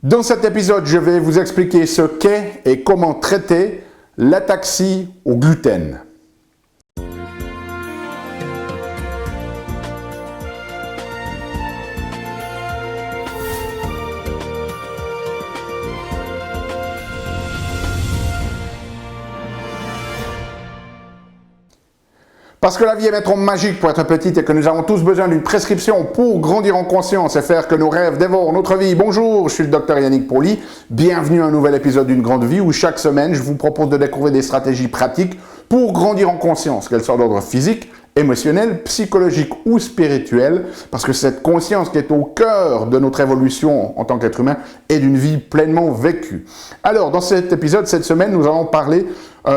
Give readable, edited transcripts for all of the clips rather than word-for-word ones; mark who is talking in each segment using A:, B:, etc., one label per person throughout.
A: Dans cet épisode, je vais vous expliquer ce qu'est et comment traiter l'ataxie au gluten. Parce que la vie est trop magique pour être petite et que nous avons tous besoin d'une prescription pour grandir en conscience et faire que nos rêves dévorent notre vie. Bonjour, je suis le docteur Yannick Pauly. Bienvenue à un nouvel épisode d'une grande vie où chaque semaine, je vous propose de découvrir des stratégies pratiques pour grandir en conscience, qu'elles soient d'ordre physique, émotionnel, psychologique ou spirituel, parce que cette conscience qui est au cœur de notre évolution en tant qu'être humain est d'une vie pleinement vécue. Alors, dans cet épisode, cette semaine, nous allons parler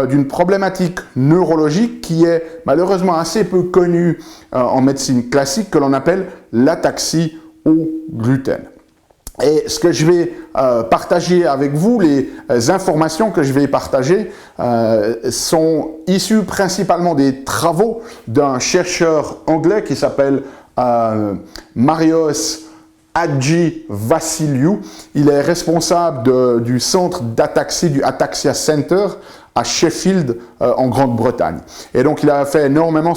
A: d'une problématique neurologique qui est malheureusement assez peu connue en médecine classique, que l'on appelle l'ataxie au gluten. Et ce que je vais partager avec vous, les informations que je vais partager sont issues principalement des travaux d'un chercheur anglais qui s'appelle Marios Hadjivassiliou. Il est responsable du centre d'ataxie, du Ataxia Center à Sheffield, en Grande-Bretagne. Et donc, il a fait énormément,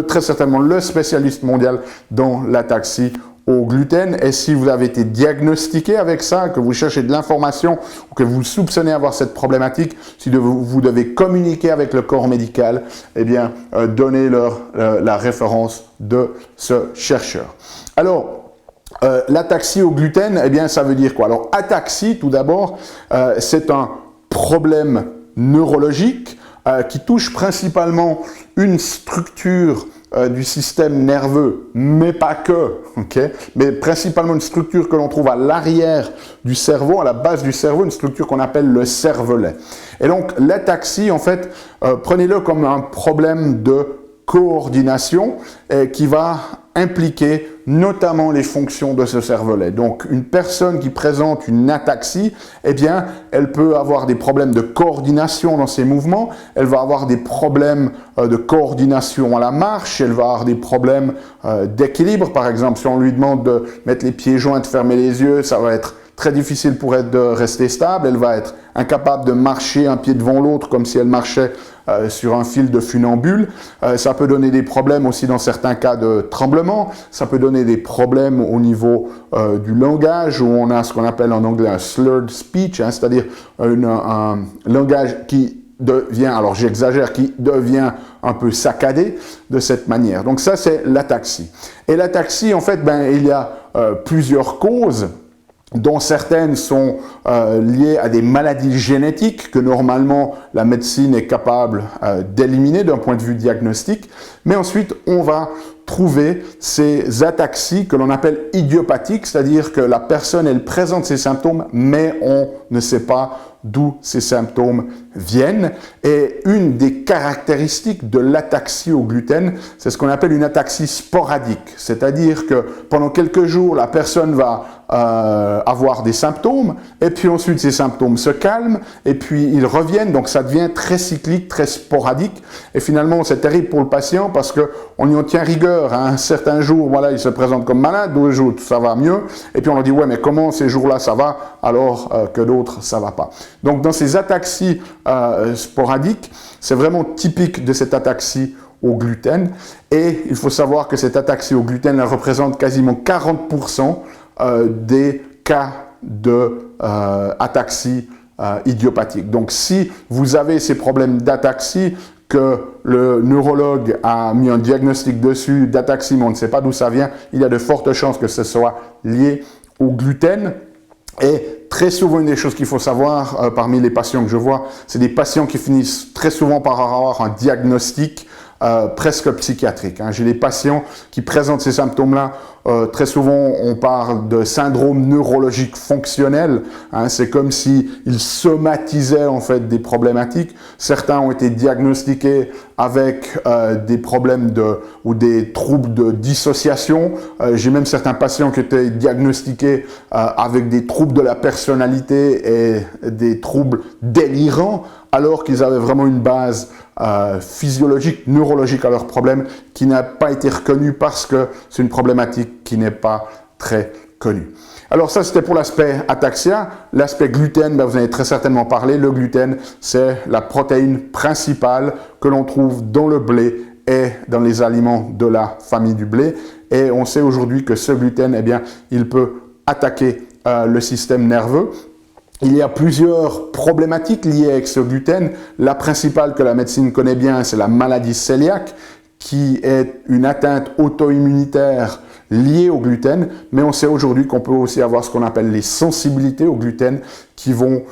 A: très certainement le spécialiste mondial dans l'ataxie au gluten. Et si vous avez été diagnostiqué avec ça, que vous cherchez de l'information ou que vous soupçonnez avoir cette problématique, si vous devez communiquer avec le corps médical, eh bien, donnez-leur la référence de ce chercheur. Alors, l'ataxie au gluten, eh bien, ça veut dire quoi? Alors, ataxie, tout d'abord, c'est un problème neurologique qui touche principalement une structure du système nerveux, mais pas que, okay? Mais principalement une structure que l'on trouve à l'arrière du cerveau, à la base du cerveau, une structure qu'on appelle le cervelet. Et donc l'ataxie, en fait, prenez-le comme un problème de coordination qui va impliquer notamment les fonctions de ce cervelet. Donc, une personne qui présente une ataxie, eh bien, elle peut avoir des problèmes de coordination dans ses mouvements, elle va avoir des problèmes de coordination à la marche, elle va avoir des problèmes d'équilibre. Par exemple, si on lui demande de mettre les pieds joints, de fermer les yeux, ça va être très difficile pour elle de rester stable, elle va être incapable de marcher un pied devant l'autre comme si elle marchait sur un fil de funambule. Ça peut donner des problèmes aussi dans certains cas de tremblement, ça peut donner des problèmes au niveau du langage, où on a ce qu'on appelle en anglais un slurred speech, hein, c'est-à-dire un langage qui devient, alors j'exagère, qui devient un peu saccadé de cette manière. Donc ça, c'est l'ataxie. Et l'ataxie, en fait, il y a plusieurs causes, dont certaines sont liées à des maladies génétiques que normalement la médecine est capable d'éliminer d'un point de vue diagnostique. Mais ensuite, on va trouver ces ataxies que l'on appelle idiopathiques, c'est-à-dire que la personne, elle présente ses symptômes, mais on ne sait pas d'où ces symptômes viennent. Et une des caractéristiques de l'ataxie au gluten, c'est ce qu'on appelle une ataxie sporadique. C'est-à-dire que pendant quelques jours, la personne va avoir des symptômes, et puis ensuite ces symptômes se calment, et puis ils reviennent, donc ça devient très cyclique, très sporadique. Et finalement, c'est terrible pour le patient parce qu'on y en tient rigueur. Hein. Un certain jour, voilà, il se présente comme malade, d'autres jours, ça va mieux. Et puis on leur dit, ouais, mais comment ces jours-là ça va, alors que d'autres, ça va pas. Donc dans ces ataxies sporadiques, c'est vraiment typique de cette ataxie au gluten. Et il faut savoir que cette ataxie au gluten, elle représente quasiment 40% des cas de ataxie idiopathique. Donc si vous avez ces problèmes d'ataxie, que le neurologue a mis un diagnostic dessus d'ataxie, mais on ne sait pas d'où ça vient, il y a de fortes chances que ce soit lié au gluten. Et très souvent, une des choses qu'il faut savoir parmi les patients que je vois, c'est des patients qui finissent très souvent par avoir un diagnostic presque psychiatrique. Hein. J'ai des patients qui présentent ces symptômes-là. Très souvent, on parle de syndrome neurologique fonctionnel. Hein. C'est comme s'ils somatisaient en fait des problématiques. Certains ont été diagnostiqués avec des problèmes ou des troubles de dissociation. J'ai même certains patients qui étaient diagnostiqués avec des troubles de la personnalité et des troubles délirants, alors qu'ils avaient vraiment une base physiologique, neurologique à leur problème, qui n'a pas été reconnue parce que c'est une problématique qui n'est pas très connu. Alors ça, c'était pour l'aspect ataxia. L'aspect gluten, ben, vous en avez très certainement parlé. Le gluten, c'est la protéine principale que l'on trouve dans le blé et dans les aliments de la famille du blé. Et on sait aujourd'hui que ce gluten, eh bien, il peut attaquer le système nerveux. Il y a plusieurs problématiques liées avec ce gluten. La principale que la médecine connaît bien, c'est la maladie cœliaque, qui est une atteinte auto-immunitaire liées au gluten, mais on sait aujourd'hui qu'on peut aussi avoir ce qu'on appelle les sensibilités au gluten qui vont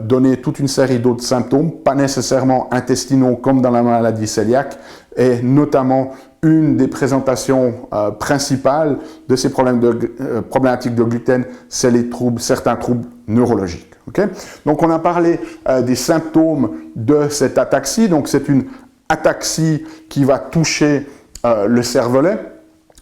A: donner toute une série d'autres symptômes, pas nécessairement intestinaux comme dans la maladie cœliaque, et notamment une des présentations principales de ces problématiques de gluten, c'est certains troubles neurologiques. Okay? Donc on a parlé des symptômes de cette ataxie, donc c'est une ataxie qui va toucher le cervelet.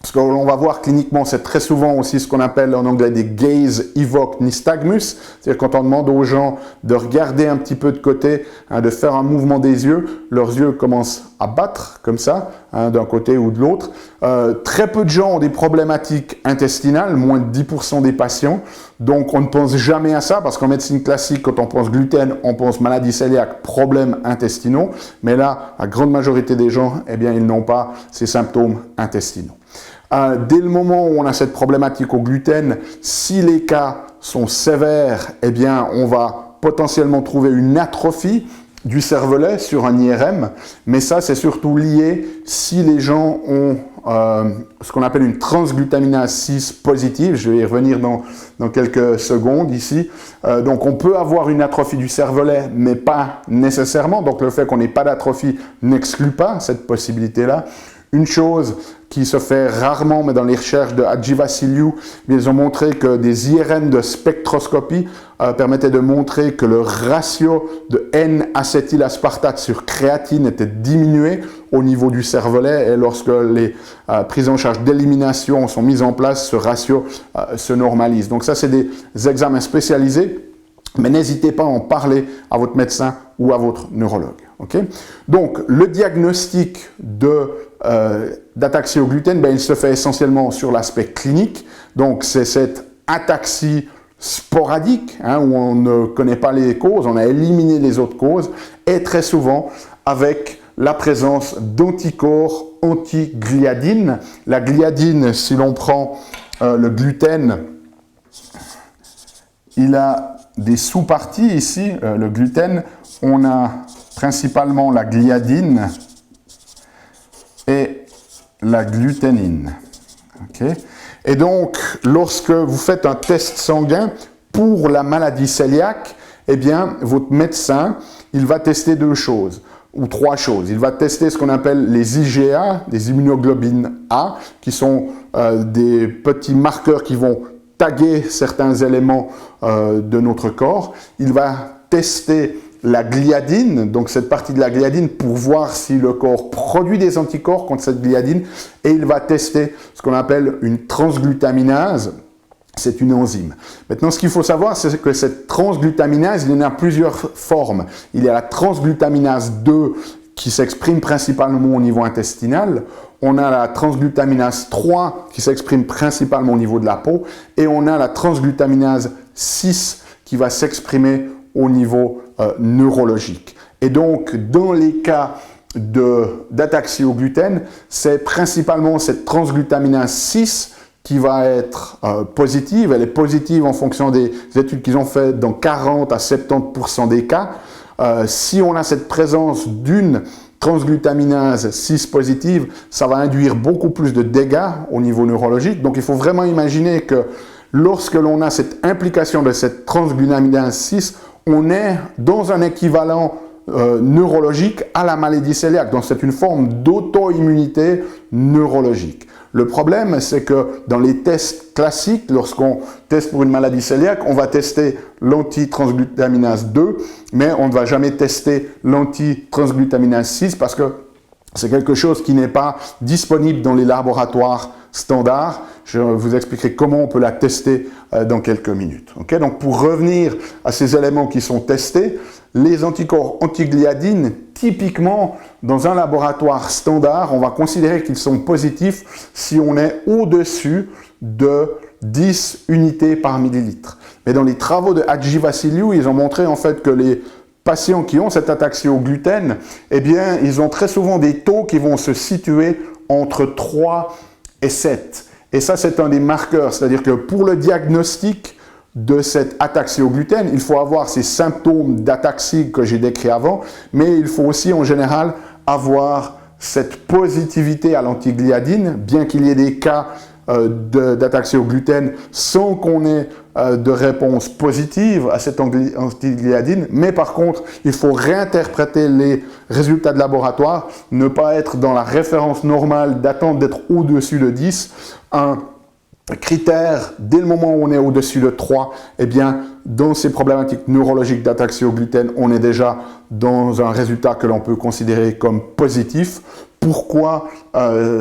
A: Ce qu'on va voir cliniquement, c'est très souvent aussi ce qu'on appelle en anglais des gaze evoke nystagmus, c'est-à-dire quand on demande aux gens de regarder un petit peu de côté, hein, de faire un mouvement des yeux, leurs yeux commencent à battre comme ça, hein, d'un côté ou de l'autre. Très peu de gens ont des problématiques intestinales, moins de 10% des patients, donc on ne pense jamais à ça, parce qu'en médecine classique, quand on pense gluten, on pense maladie cœliaque, problèmes intestinaux, mais là, la grande majorité des gens, eh bien, ils n'ont pas ces symptômes intestinaux. Dès le moment où on a cette problématique au gluten, si les cas sont sévères, eh bien, on va potentiellement trouver une atrophie du cervelet sur un IRM, mais ça, c'est surtout lié si les gens ont ce qu'on appelle une transglutaminase 6 positive. Je vais y revenir dans quelques secondes ici. Donc, on peut avoir une atrophie du cervelet, mais pas nécessairement. Donc, le fait qu'on n'ait pas d'atrophie n'exclut pas cette possibilité-là. Une chose qui se fait rarement, mais dans les recherches de Hadji Vassiliou, ils ont montré que des IRM de spectroscopie permettaient de montrer que le ratio de N-acétylaspartate sur créatine était diminué au niveau du cervelet, et lorsque les prises en charge d'élimination sont mises en place, ce ratio se normalise. Donc ça, c'est des examens spécialisés, mais n'hésitez pas à en parler à votre médecin ou à votre neurologue. Okay? Donc, le diagnostic d'ataxie au gluten, ben, il se fait essentiellement sur l'aspect clinique. Donc, c'est cette ataxie sporadique, hein, où on ne connaît pas les causes, on a éliminé les autres causes, et très souvent avec la présence d'anticorps anti-gliadine. La gliadine, si l'on prend le gluten, il a des sous-parties ici. Le gluten, on a principalement la gliadine et la gluténine. Okay? Et donc, lorsque vous faites un test sanguin pour la maladie cœliaque, eh bien, votre médecin, il va tester deux choses, ou trois choses. Il va tester ce qu'on appelle les IgA, des immunoglobulines A, qui sont des petits marqueurs qui vont taguer certains éléments de notre corps. Il va tester la gliadine, donc cette partie de la gliadine, pour voir si le corps produit des anticorps contre cette gliadine, et il va tester ce qu'on appelle une transglutaminase. C'est une enzyme. Maintenant, ce qu'il faut savoir, c'est que cette transglutaminase, il y en a plusieurs formes. Il y a la transglutaminase 2 qui s'exprime principalement au niveau intestinal. On a la transglutaminase 3 qui s'exprime principalement au niveau de la peau. Et on a la transglutaminase 6 qui va s'exprimer au niveau neurologique. Et donc, dans les cas d'ataxie au gluten, c'est principalement cette transglutaminase 6 qui va être positive. Elle est positive en fonction des études qu'ils ont faites dans 40 à 70% des cas. Si on a cette présence d'une transglutaminase 6 positive, ça va induire beaucoup plus de dégâts au niveau neurologique. Donc il faut vraiment imaginer que lorsque l'on a cette implication de cette transglutaminase 6, on est dans un équivalent neurologique à la maladie cœliaque. Donc c'est une forme d'auto-immunité neurologique. Le problème, c'est que dans les tests classiques, lorsqu'on teste pour une maladie cœliaque, on va tester l'antitransglutaminase 2, mais on ne va jamais tester l'antitransglutaminase 6 parce que c'est quelque chose qui n'est pas disponible dans les laboratoires standards. Je vous expliquerai comment on peut la tester dans quelques minutes. Okay? Donc, pour revenir à ces éléments qui sont testés, les anticorps antigliadine, typiquement, dans un laboratoire standard, on va considérer qu'ils sont positifs si on est au-dessus de 10 unités par millilitre. Mais dans les travaux de Hadji Vassiliou, ils ont montré en fait que les patients qui ont cette ataxie au gluten, eh bien, ils ont très souvent des taux qui vont se situer entre 3 et 7. Et ça, c'est un des marqueurs. C'est-à-dire que pour le diagnostic de cette ataxie au gluten, il faut avoir ces symptômes d'ataxie que j'ai décrits avant, mais il faut aussi en général avoir cette positivité à l'antigliadine, bien qu'il y ait des cas d'ataxie au gluten sans qu'on ait de réponse positive à cette antigliadine, mais par contre, il faut réinterpréter les résultats de laboratoire, ne pas être dans la référence normale d'attendre d'être au-dessus de 10, un critère, dès le moment où on est au-dessus de 3, eh bien, dans ces problématiques neurologiques d'ataxie au gluten, on est déjà dans un résultat que l'on peut considérer comme positif. Pourquoi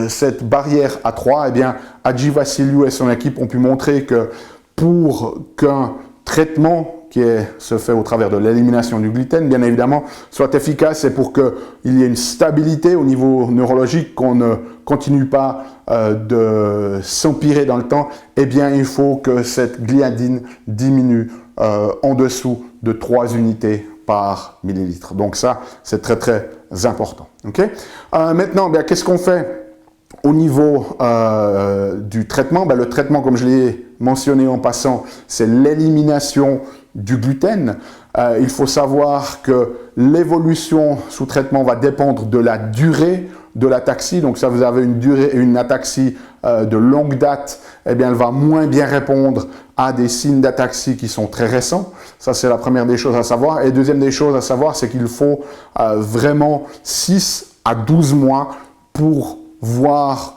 A: cette barrière à 3? Eh bien, Hadji Vassiliou et son équipe ont pu montrer que pour qu'un traitement qui se fait au travers de l'élimination du gluten, bien évidemment, soit efficace et pour qu'il y ait une stabilité au niveau neurologique, qu'on ne continue pas de s'empirer dans le temps, eh bien, il faut que cette gliadine diminue en dessous de 3 unités par millilitre. Donc ça, c'est très très important. Okay? Maintenant, qu'est-ce qu'on fait au niveau du traitement? Le traitement, comme je l'ai mentionné en passant, c'est l'élimination du gluten. Il faut savoir que l'évolution sous traitement va dépendre de la durée de l'ataxie. Donc, si vous avez une ataxie de longue date, eh bien, elle va moins bien répondre à des signes d'ataxie qui sont très récents. Ça, c'est la première des choses à savoir. Et deuxième des choses à savoir, c'est qu'il faut vraiment 6 à 12 mois pour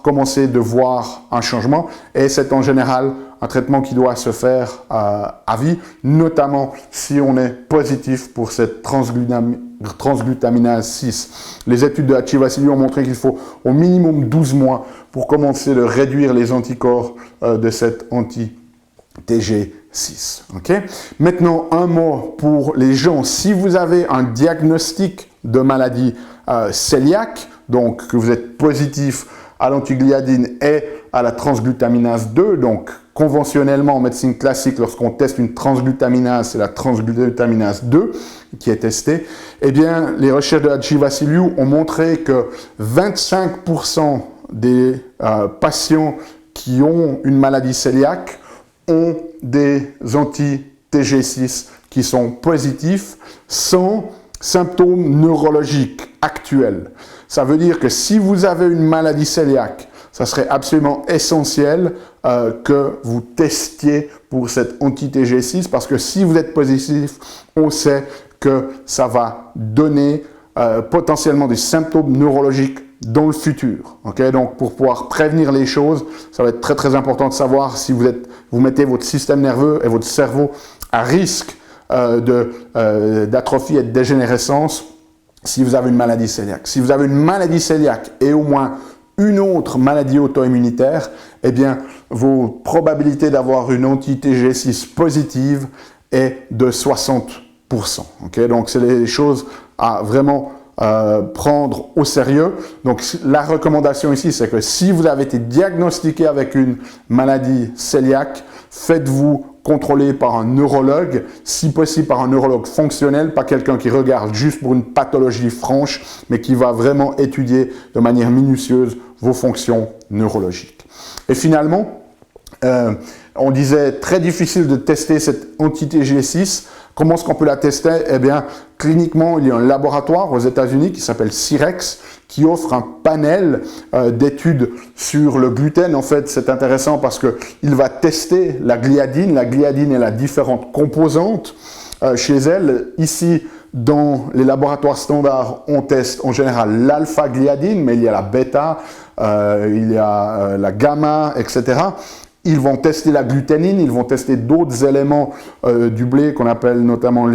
A: commencer de voir un changement. Et c'est en général un traitement qui doit se faire à vie, notamment si on est positif pour cette transglutaminase 6. Les études de Hadji Vassiliou ont montré qu'il faut au minimum 12 mois pour commencer de réduire les anticorps de cette anti-TG6. Okay? Maintenant, un mot pour les gens. Si vous avez un diagnostic de maladie cœliaque, donc que vous êtes positif à l'antigliadine et à la transglutaminase 2, donc conventionnellement en médecine classique, lorsqu'on teste une transglutaminase, c'est la transglutaminase 2 qui est testée, eh bien, les recherches de Hadji Vassiliou ont montré que 25% des patients qui ont une maladie cœliaque ont des anti-TG6 qui sont positifs sans symptômes neurologiques actuels. Ça veut dire que si vous avez une maladie cœliaque, ça serait absolument essentiel que vous testiez pour cette anti-TG6 parce que si vous êtes positif, on sait que ça va donner potentiellement des symptômes neurologiques dans le futur. Okay? Donc, pour pouvoir prévenir les choses, ça va être très très important de savoir si vous mettez votre système nerveux et votre cerveau à risque d'atrophie et de dégénérescence si vous avez une maladie cœliaque. Si vous avez une maladie cœliaque et au moins une autre maladie auto-immunitaire, eh bien, vos probabilités d'avoir une anti-TG6 positive est de 60%. Okay? Donc, c'est les choses à vraiment prendre au sérieux. Donc, la recommandation ici, c'est que si vous avez été diagnostiqué avec une maladie cœliaque, faites-vous contrôler par un neurologue, si possible par un neurologue fonctionnel, pas quelqu'un qui regarde juste pour une pathologie franche, mais qui va vraiment étudier de manière minutieuse vos fonctions neurologiques. Et finalement, on disait très difficile de tester cette anti-TG6. Comment est-ce qu'on peut la tester? Eh bien, cliniquement, il y a un laboratoire aux États-Unis qui s'appelle Cyrex, qui offre un panel d'études sur le gluten. En fait, c'est intéressant parce qu'il va tester la gliadine. La gliadine et la différentes composantes chez elle. Ici, dans les laboratoires standards, on teste en général l'alpha-gliadine, mais il y a la bêta, il y a la gamma, etc. Ils vont tester la gluténine, ils vont tester d'autres éléments du blé qu'on appelle notamment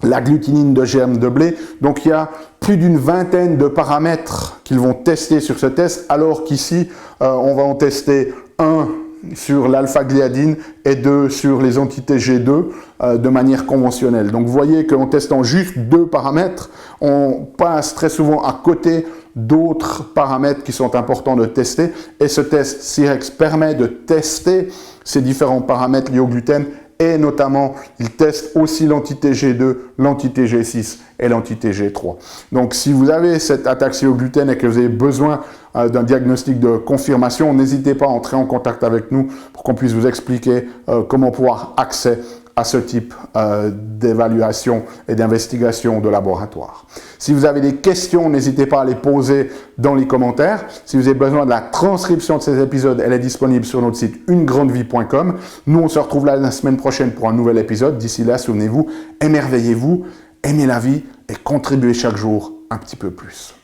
A: la glutinine de germe de blé. Donc, il y a plus d'une vingtaine de paramètres qu'ils vont tester sur ce test, alors qu'ici, on va en tester un sur l'alpha-gliadine et 2 sur les anti-TG2 de manière conventionnelle. Donc, vous voyez qu'en testant juste 2 paramètres, on passe très souvent à côté d'autres paramètres qui sont importants de tester. Et ce test CIREX permet de tester ces différents paramètres liés au gluten. Et notamment, il teste aussi l'entité G2, l'entité G6 et l'entité G3. Donc, si vous avez cette ataxie au gluten et que vous avez besoin d'un diagnostic de confirmation, n'hésitez pas à entrer en contact avec nous pour qu'on puisse vous expliquer comment pouvoir accéder à ce type d'évaluation et d'investigation de laboratoire. Si vous avez des questions, n'hésitez pas à les poser dans les commentaires. Si vous avez besoin de la transcription de ces épisodes, elle est disponible sur notre site unegrandevie.com. Nous, on se retrouve la semaine prochaine pour un nouvel épisode. D'ici là, souvenez-vous, émerveillez-vous, aimez la vie et contribuez chaque jour un petit peu plus.